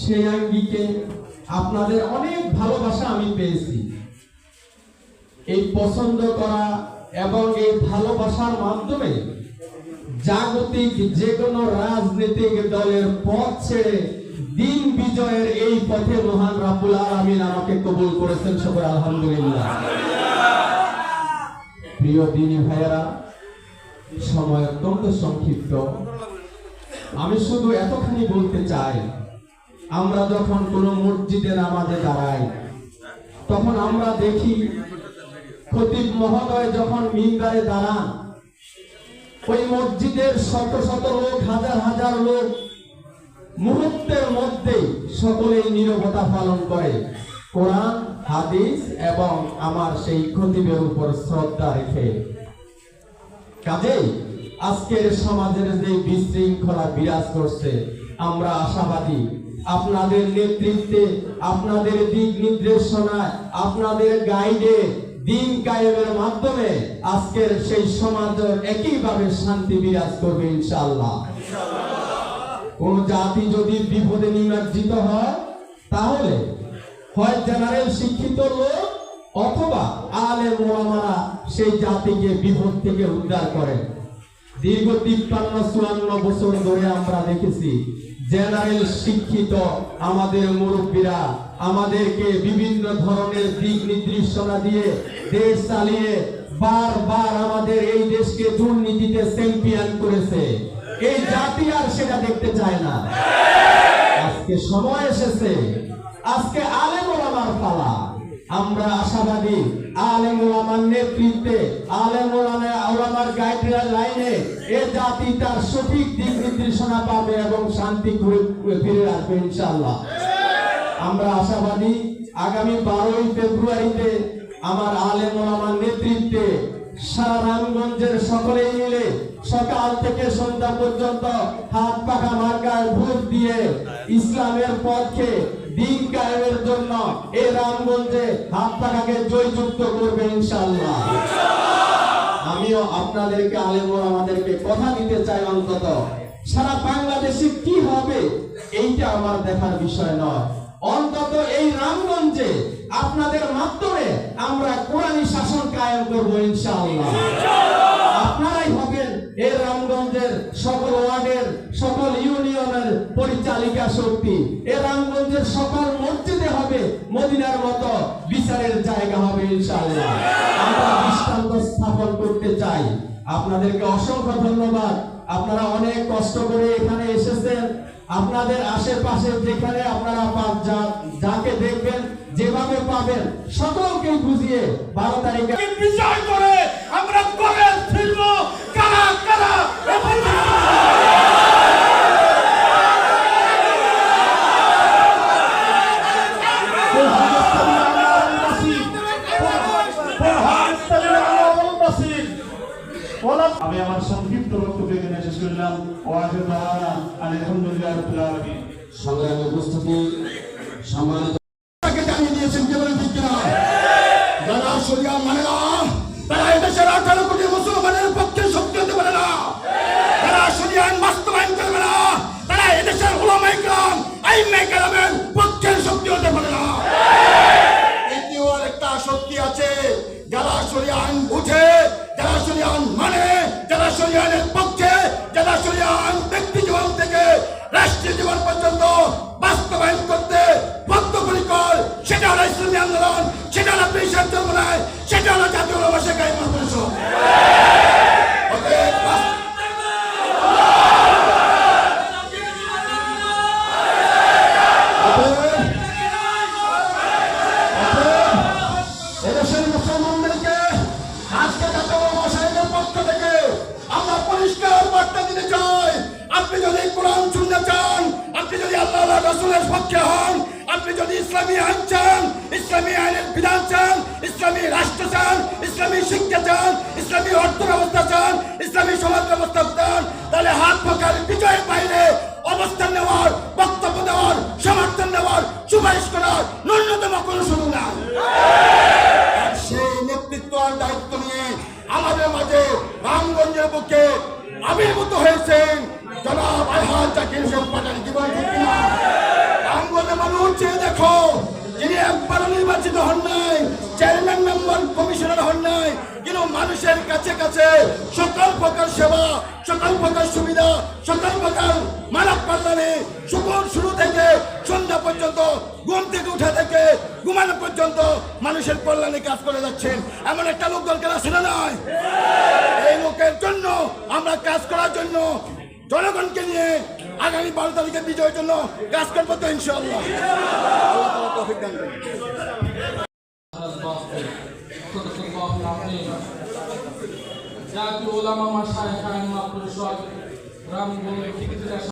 সেই আঙ্গিকে আপনাদের অনেক ভালোবাসা আমি পেয়েছি। এই পছন্দ করা এবং এই ভালোবাসার মাধ্যমে জাগতিক যে কোনো রাজনৈতিক দলের পথ ছেড়ে দিন বিজয়ের এই পথে মহান রাব্বুল আলামিন আমাকে কবুল করেছেন। সকল আলহামদুলিল্লাহ। প্রিয় দিনী ভাইয়েরা, সময় অত্যন্ত সংক্ষিপ্ত। আমি শুধু এতখানি বলতে চাই, আমরা যখন কোনো মসজিদে নামাজে দাঁড়াই তখন আমরা দেখি খতিব মহোদয় যখন মিম্বারে দাঁড়ান, ওই মসজিদের শত শত লোক, হাজার হাজার লোক মুহূর্তের মধ্যে সকলেই নীরবতা পালন করে, কোরআন হাদিস এবং আমার সেই খতিবের উপর শ্রদ্ধা রেখে। কাজেই আজকের সমাজের যে বিশৃঙ্খলা বিরাজ করছে, আমরা আশাবাদী আপনাদের নেতৃত্বে, আপনাদের দিক নির্দেশনায়, আপনাদের গাইডে, দিন কায়েমের মাধ্যমে আজকের সেই সমাজ একইভাবে শান্তি বিরাজ করবে ইনশাআল্লাহ। কোন জাতি যদি বিপদে নিমজ্জিত হয় তাহলে হয় জেনারেল শিক্ষিত লোক অথবা আলেম ওলামারা সেই জাতিকে বিপদ থেকে উদ্ধার করেন। দীর্ঘ 53-54 বছর ধরে আমরা দেখেছি জেনারেল শিক্ষিত আমাদের মুরব্বীরা আমাদেরকে বিভিন্ন ধরনের দিক নির্দেশনা দিয়ে দেশ চালিয়ে বারবার আমাদের এই দেশকে দুর্নীতিতে চ্যাম্পিয়ন করেছে। এই জাতি আর সেটা দেখতে চায় না। আজকে সময় এসেছে, আজকে আলেম ওলামার পালা। আমরা আশাবাদী আলেম ওলামার নেতৃত্বে, আলেম ওলামার গাইডলাইনে এ জাতি তার সঠিক দিক নির্দেশনা পাবে এবং শান্তি ফিরে আসবে ইনশাআল্লাহ। আমরা আশাবাদী আগামী 12ই ফেব্রুয়ারিতে আমার আলেম ওলামার নেতৃত্বে সারা রামগঞ্জের সকলেই মিলে সকাল থেকে সন্ধ্যা পর্যন্ত হাত পাখা মার্কায় ভোট দিয়ে ইসলামের পক্ষে দিন কায়েমের জন্য এই রামগঞ্জে হাত পাখাকে জয়যুক্ত করবে ইনশাআল্লাহ। আমিও আপনাদেরকে আলেম ওলামাদেরকে কথা দিতে চাই, অন্তত সারা বাংলাদেশে কি হবে এইটা আমার দেখার বিষয় নয়, অন্তত এই রামগঞ্জে আপনাদের মাধ্যমে আমরা কোরআনী শাসন কায়েম করব ইনশাআল্লাহ। আপনারাই হবেন এই রামগঞ্জের সকল ওয়ার্ডের, সকল ইউনিয়নের পরিচালিকা শক্তি। এই রামগঞ্জের সকল মসজিদে হবে মদিনার মতো বিচারের জায়গা হবে ইনশাআল্লাহ। আমরা দৃষ্টান্ত স্থাপন করতে চাই। আপনাদেরকে অসংখ্য ধন্যবাদ। আপনারা অনেক কষ্ট করে এখানে এসেছেন। আপনাদের আশেপাশে যেখানে আপনারা যাকে দেখবেন, যেভাবে পাবেন, সকলকে বুঝিয়ে 12 তারিখে বিজয় করে আমরা করে ফিরব। কারা কারা আমি আমার সংক্ষিপ্ত বক্তব্য এখানে শেষ করলাম। আলহামদুলিল্লাহ রাব্বিল আলামিন। সংগ্রামে উপস্থিতি সম্মানিত জানিয়ে দিয়েছেন কেবল ঠিক কিনা? যারা শরিয়া মানে না তারা এদেশের 18 কোটি মুসলমানের পক্ষে শক্তি হতে পারে না। যারা শরিয়া বাস্তবায়ন করবে না তারা এদেশের উলামায়ে কেরাম, আইম্মায়ে কেরামের পক্ষে শক্তি হতে পারে না। এটিও একটা শক্তি আছে, যারা শরিয়া আইন বুঝে, যারা শরিয়া মানে, যারা শরিয়ার পক্ষে, যারা শরিয়া ব্যক্তি জীবন থেকে রাষ্ট্রীয় জীবন পর্যন্ত বাস্তবায়ন করতে বদ্ধপরিকর। সেটা হলো ইসলামী আন্দোলন, সেটা হলো পেশার চর্মনায়, সেটা হলো জাতীয় ওলামা কায়েমত পরিষদ। এদেশের মুসলমানদেরকে আজকে জাতীয় ওলামা সাহেবের পক্ষ থেকে আমরা পরিষ্কার বার্তা দিতে চাই। আপনি যদি কোরআন শুনতে চান, আপনি যদি আল্লাহ রাসূলের পক্ষে হন, আপনি যদি ইসলামী আইন চান, ইসলামী আইনের বিধান চান, ইসলামী রাষ্ট্র চান, ইসলামী শিক্ষা চান, ইসলামী অর্থ ব্যবস্থা চান, ইসলামী সমাজ ব্যবস্থা চান, তাহলে হাত পাখার বিজয়ের বাইরে অবস্থান নেওয়ার, বক্তব্য দেওয়ার, সমর্থন দেওয়ার, সুপারিশ করার ন্যূনতম কোনো সুযোগ নাই। সেই নেতৃত্ব আর দায়িত্ব নিয়ে আমাদের মাঝে রামগঞ্জের বুকে আবির্ভূত হয়েছেন জনাব আলহাজ জাকির হোসেন পাটালি। জীবন ঠিক কিনা? নির্বাচিত হন নাই, চেয়ারম্যান মেম্বার কমিশনার হন নাই, কিন্তু মানুষের কাছে কাছে সকল প্রকার সেবা, সকল প্রকার সুবিধা, সকল প্রকার মানব কল্যাণে শুরু থেকে সন্ধ্যা পর্যন্ত, ঘুম থেকে উঠা থেকে ঘুমানো পর্যন্ত মানুষের কল্যাণে কাজ করে যাচ্ছেন। এমন একটা লোক দরকার আছে না নয়? এই লোকের জন্য আমরা কাজ করার জন্য জনগণকে নিয়ে আগামী 12 তারিখে বিজয়ের জন্য কাজ করবো তো ইনশাআল্লাহ। আল্লাহ তাআলা তৌফিক দান করুন। জাতীয় ওলামা মাশায়েখ আইম্মা পরিষদ রামগঞ্জ